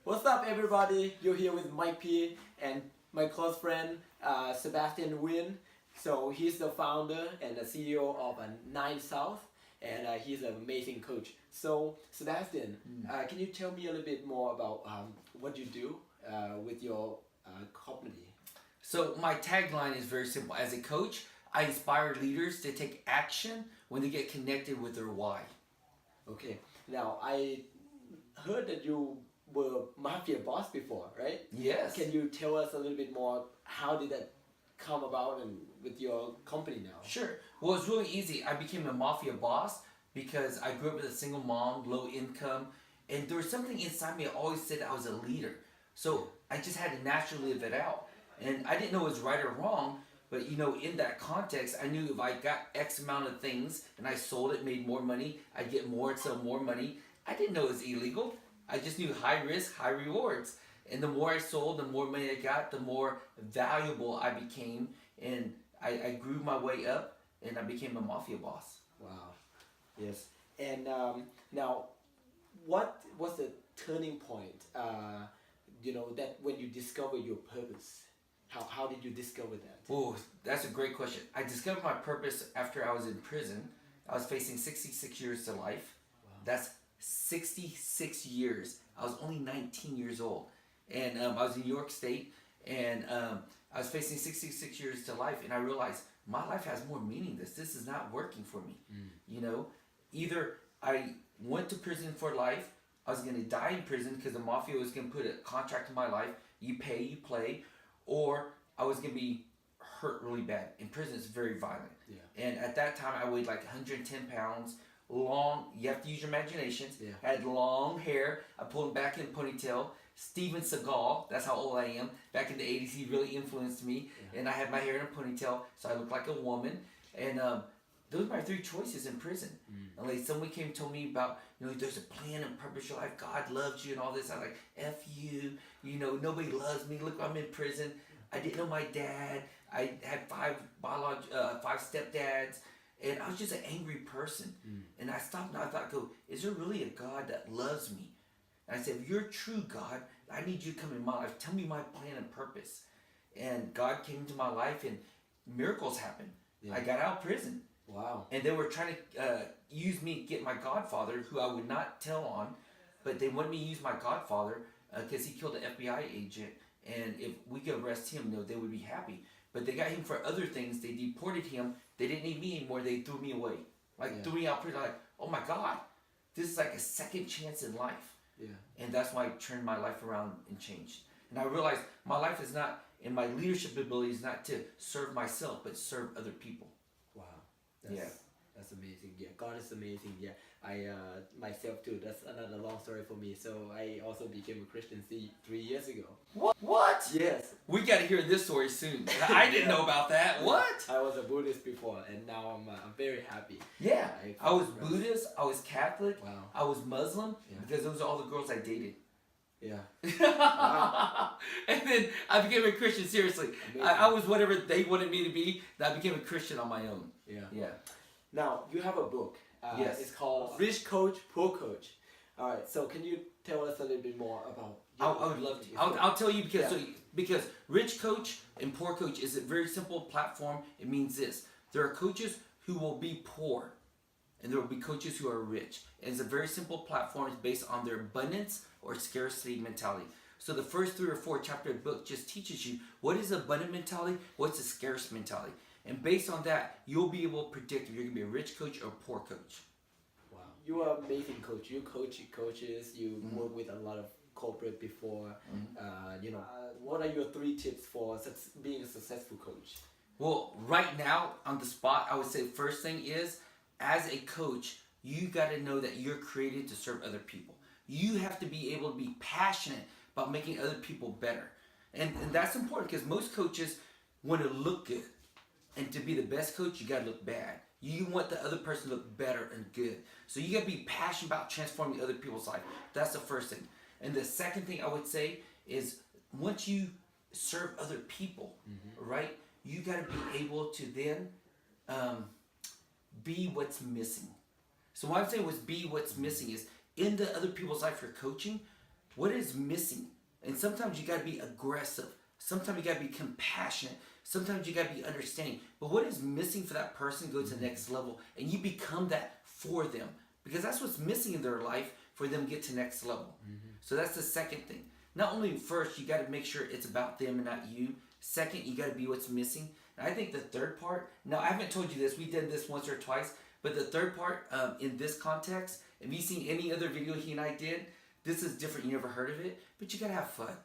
What's up, everybody? You're here with Mike P and my close friend Sabastian Huynh. So he's the founder and the CEO of Nine South, and he's an amazing coach. So Sebastian, can you tell me a little bit more about what you do with your company? So my tagline is very simple. As a coach, I inspire leaders to take action when they get connected with their why. Okay. Now I heard that you were Mafia boss before, right? Yes. Can you tell us a little bit more? How did that come about and with your company now? Sure. Well, it's really easy. I became a Mafia boss because I grew up with a single mom, low income, and there was something inside me that always said I was a leader. So I just had to naturally live it out. And I didn't know it was right or wrong, but in that context, I knew if I got X amount of things and I sold it, made more money, I'd get more, sell more money. I didn't know it was illegal. I just knew high risk, high rewards. And the more I sold, the more money I got, the more valuable I became. And I grew my way up and I became a Mafia boss. Wow. Yes. And now, what was the turning point, that when you discovered your purpose? How did you discover that? Oh, that's a great question. I discovered my purpose after I was in prison. I was facing 66 years to life. Wow. That's 66 years. I was only 19 years old. And I was in New York State, and I was facing 66 years to life, and I realized my life has more meaning. This is not working for me. Either I went to prison for life, I was going to die in prison because the mafia was going to put a contract in my life, you pay, you play, or I was going to be hurt really bad. In prison, it's very violent. Yeah. And at that time, I weighed like 110 pounds, long, you have to use your imagination. Yeah. I had long hair, I pulled it back in a ponytail. Steven Seagal, that's how old I am. Back in the 80s, he really influenced me. Yeah. And I had my hair in a ponytail, so I looked like a woman. And those were my three choices in prison. And like somebody came and told me about, there's a plan and purpose in your life. God loves you and all this. I was like, F you. Nobody loves me. Look, I'm in prison. I didn't know my dad. I had five stepdads. And I was just an angry person. And I stopped and I thought, is there really a God that loves me? And I said, if you're a true God, I need you to come in my life. Tell me my plan and purpose. And God came into my life and miracles happened. Yeah. I got out of prison. Wow. And they were trying to use me to get my godfather, who I would not tell on, but they wanted me to use my godfather because he killed an FBI agent. And if we could arrest him, they would be happy. But they got him for other things. They deported him. They didn't need me anymore. They threw me away. Threw me out of prison. Like, oh my God, this is like a second chance in life. Yeah. And that's why I turned my life around and changed. And I realized my life is not, and my leadership ability is not to serve myself, but serve other people. Wow. That's amazing. Yeah, God is amazing. Yeah, I myself too. That's another long story for me. So I also became a Christian 3 years ago. What? Yes. We got to hear this story soon. I didn't know about that. What? I was a Buddhist before, and now I'm very happy. Yeah. I was Buddhist. I was Catholic. Wow. I was Muslim because those are all the girls I dated. Yeah. Wow. And then I became a Christian. Seriously, I was whatever they wanted me to be. I became a Christian on my own. Yeah. Yeah. Now you have a book. Yes. It's called Rich Coach, Poor Coach. All right. So can you tell us a little bit more about? I would love to. I'll tell you because Rich Coach and Poor Coach is a very simple platform. It means this: there are coaches who will be poor, and there will be coaches who are rich. And it's a very simple platform. It's based on their abundance or scarcity mentality. So the first 3 or 4 chapter of the book just teaches you what is abundant mentality, what's a scarce mentality. And based on that, you'll be able to predict if you're going to be a rich coach or a poor coach. Wow. You are an amazing coach. You coach coaches. You work with a lot of corporate before. What are your 3 tips for being a successful coach? Well, right now, on the spot, I would say first thing is, as a coach, you got to know that you're created to serve other people. You have to be able to be passionate about making other people better. And that's important because most coaches want to look good. And to be the best coach, you got to look bad. You want the other person to look better and good. So you got to be passionate about transforming other people's life. That's the first thing. And the second thing I would say is once you serve other people, right, you got to be able to then be what's missing. So what I'm saying was be what's missing is in the other people's life you're coaching, what is missing? And sometimes you got to be aggressive. Sometimes you got to be compassionate. Sometimes you got to be understanding. But what is missing for that person to go to the next level? And you become that for them. Because that's what's missing in their life for them to get to next level. So that's the second thing. Not only first, you got to make sure it's about them and not you. Second, you got to be what's missing. And I think the third part, now I haven't told you this, we did this once or twice, but the third part in this context, if you've seen any other video he and I did, this is different, you never heard of it, but you got to have fun.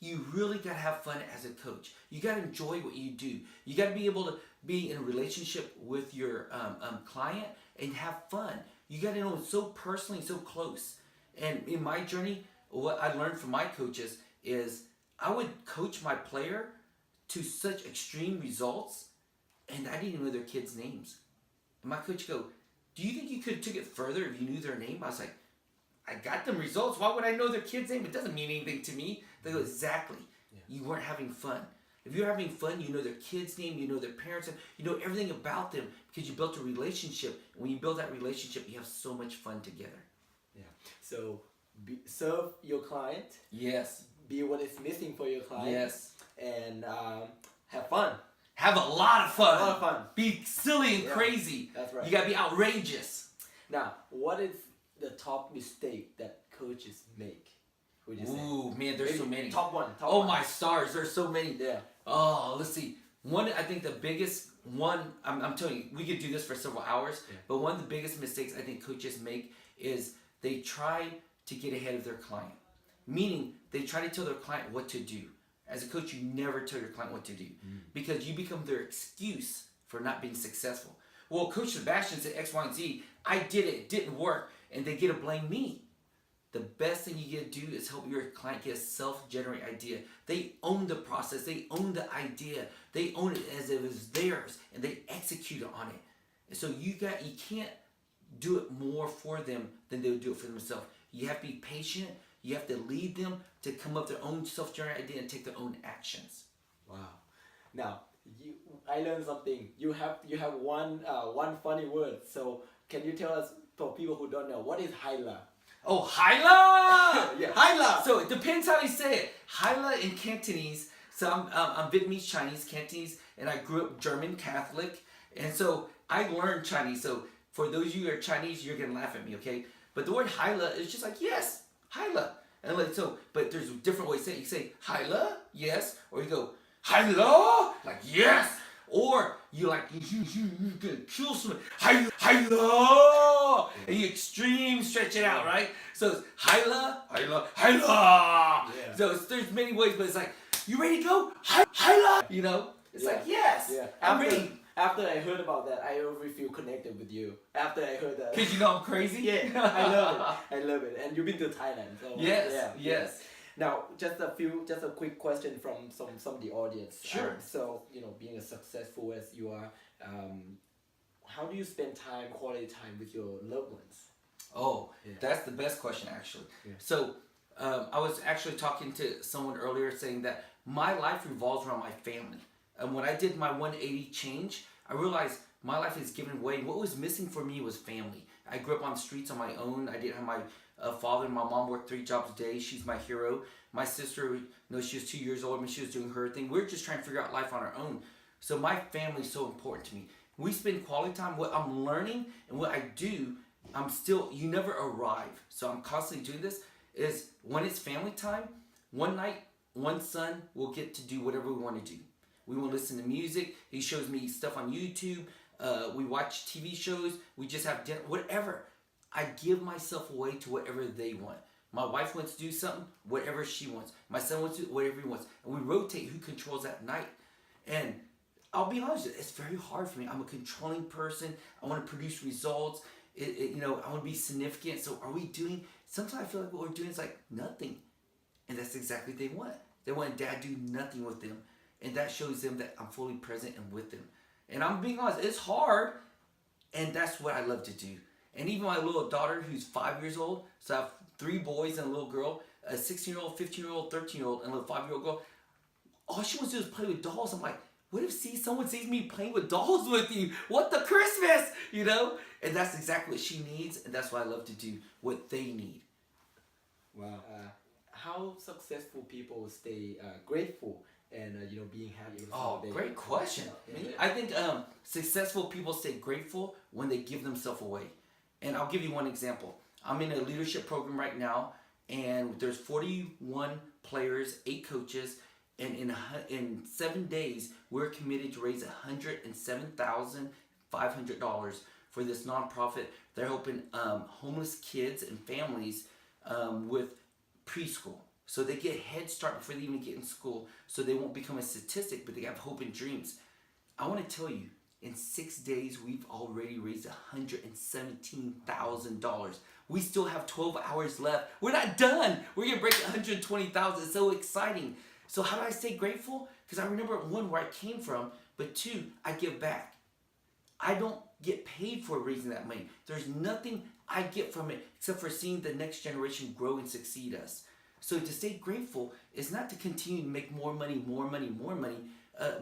You really got to have fun as a coach. You got to enjoy what you do. You got to be able to be in a relationship with your client and have fun. You got to know it's so personally, so close. And in my journey, what I learned from my coaches is I would coach my player to such extreme results, and I didn't even know their kids' names. And my coach go, do you think you could have took it further if you knew their name? I was like, I got them results. Why would I know their kid's name? It doesn't mean anything to me. They go, exactly. Yeah. You weren't having fun. If you're having fun, you know their kid's name, you know their parents' name, you know everything about them because you built a relationship. When you build that relationship, you have so much fun together. Yeah. So serve your client. Yes. Be what is missing for your client. Yes. And have fun. Have a lot of fun. A lot of fun. Be silly and crazy. That's right. You gotta be outrageous. Now, what is the top mistake that coaches make? Ooh, man, there's so many. Top one. My stars, there's so many. Yeah. Oh, let's see. One, I think the biggest one, I'm telling you, we could do this for several hours, but one of the biggest mistakes I think coaches make is they try to get ahead of their client. Meaning, they try to tell their client what to do. As a coach, you never tell your client what to do because you become their excuse for not being successful. Well, Coach Sebastian said X, Y, and Z. I did it. It didn't work. And they get to blame me. The best thing you get to do is help your client get a self-generated idea. They own the process. They own the idea. They own it as if it was theirs. And they execute on it. And so you can't do it more for them than they would do it for themselves. You have to be patient. You have to lead them to come up with their own self-generated idea and take their own actions. Wow. Now, I learned something. You have one funny word. So can you tell us, for people who don't know, what is Haila? Oh, Haila! Yeah, Haila! So it depends how you say it. Haila in Cantonese. So I'm Vietnamese, Chinese, Cantonese, and I grew up German Catholic. And so I learned Chinese. So for those of you who are Chinese, you're going to laugh at me, okay? But the word Haila is just like, yes, Haila. And like, so, but there's different ways to say it. You say, Haila, yes. Or you go, Haila, like, yes. Or you like, you're gonna kill someone. Haila. And you extreme stretch it out, right? So it's Haila, Haila, Haila. Yeah. So there's many ways, but it's like, you ready to go? Haila. You know? It's like, yes, yeah. I'm ready. After I heard about that, I already feel connected with you. After I heard that. Because you know I'm crazy? Yeah, I love it. I love it. And you've been to Thailand. So Yes. Now, just a quick question from some of the audience. Sure. So, being as successful as you are, how do you spend quality time with your loved ones? Oh, that's the best question, actually. Yeah. So, I was actually talking to someone earlier saying that my life revolves around my family. And when I did my 180 change, I realized my life is given away. What was missing for me was family. I grew up on the streets on my own. I didn't have my father. My mom worked 3 jobs a day. She's my hero. My sister, she was 2 years older, and she was doing her thing. We were just trying to figure out life on our own. So my family is so important to me. We spend quality time. What I'm learning and what I do, you never arrive. So I'm constantly doing this, is when it's family time, one night, one son will get to do whatever we want to do. We want to listen to music. He shows me stuff on YouTube. We watch TV shows. We just have dinner, whatever. I give myself away to whatever they want. My wife wants to do something, whatever she wants. My son wants to do whatever he wants. And we rotate who controls that night. And I'll be honest, it's very hard for me. I'm a controlling person. I want to produce results. I want to be significant. So are we doing, sometimes I feel like what we're doing is like nothing. And that's exactly what they want. They want dad to do nothing with them. And that shows them that I'm fully present and with them. And I'm being honest, it's hard. And that's what I love to do. And even my little daughter, who's 5 years old, so I have 3 boys and a little girl, a 16-year-old, 15-year-old, 13-year-old, and a little 5-year-old girl. All she wants to do is play with dolls. I'm like, what if someone sees me playing with dolls with you? What the Christmas? And that's exactly what she needs, and that's what I love to do, what they need. Wow. how successful people stay grateful and being happy with Oh, how they. great question. I think successful people stay grateful when they give themselves away. And I'll give you one example. I'm in a leadership program right now, and there's 41 players, 8 coaches, and in 7 days, we're committed to raise $107,500 for this nonprofit. They're helping homeless kids and families with preschool. So they get head start before they even get in school, so they won't become a statistic, but they have hope and dreams. I want to tell you, in 6 days, we've already raised $117,000. We still have 12 hours left. We're not done. We're going to break 120,000. It's so exciting. So how do I stay grateful? Because I remember, 1, where I came from, but 2, I give back. I don't get paid for raising that money. There's nothing I get from it except for seeing the next generation grow and succeed us. So to stay grateful is not to continue to make more money, more money, more money.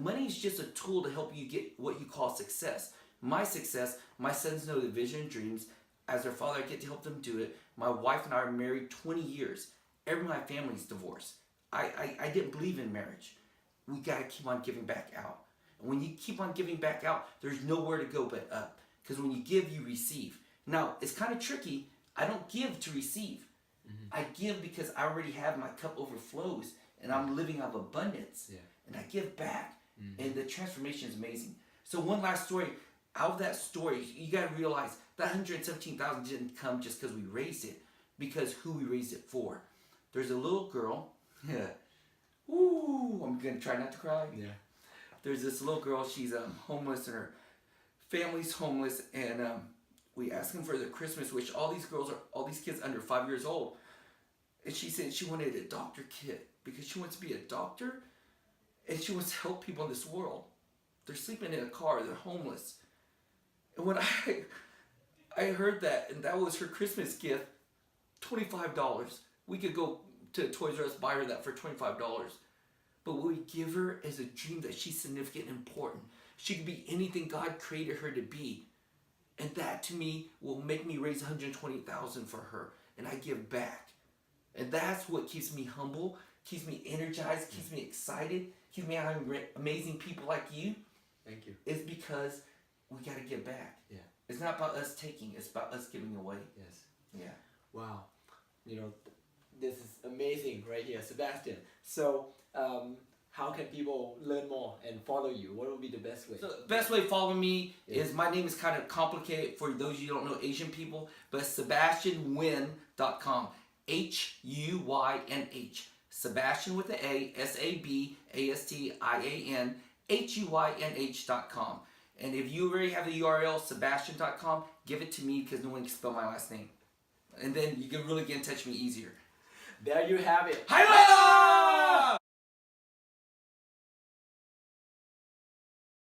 Money is just a tool to help you get what you call success. My success, my sons know the vision and dreams. As their father, I get to help them do it. My wife and I are married 20 years. Everyone in my family is divorced. I didn't believe in marriage. We got to keep on giving back out. And when you keep on giving back out, there's nowhere to go but up. Because when you give, you receive. Now, it's kind of tricky. I don't give to receive. I give because I already have, my cup overflows, and I'm living out of abundance. Yeah. And I give back. And the transformation is amazing. So one last story. Out of that story, you got to realize that $117,000 didn't come just because we raised it, because who we raised it for. There's a little girl. Ooh, I'm going to try not to cry. Yeah. There's this little girl. She's homeless, and her family's homeless, and we asked them for their Christmas wish. All these kids under 5 years old. And she said she wanted a doctor kit because she wants to be a doctor, and she wants to help people in this world. They're sleeping in a car. They're homeless. And when I heard that, and that was her Christmas gift, $25. We could go to Toys R Us, buy her that for $25. But what we give her is a dream that she's significant and important. She could be anything God created her to be. And that, to me, will make me raise $120,000 for her. And I give back. And that's what keeps me humble, keeps me energized, keeps me excited, keeps me having amazing people like you. Thank you. It's because we got to give back. Yeah. It's not about us taking, it's about us giving away. Yes. Yeah. Wow. This is amazing right here, Sebastian. So, how can people learn more and follow you? What would be the best way? So the best way to follow me is, my name is kind of complicated for those of you who don't know Asian people, but SabastianHuynh.com. Huynh. Sebastian with the A, Sabastian, Huynh.com. And if you already have the URL, Sebastian.com, give it to me because no one can spell my last name. And then you can really get in touch with me easier. There you have it. Highlight!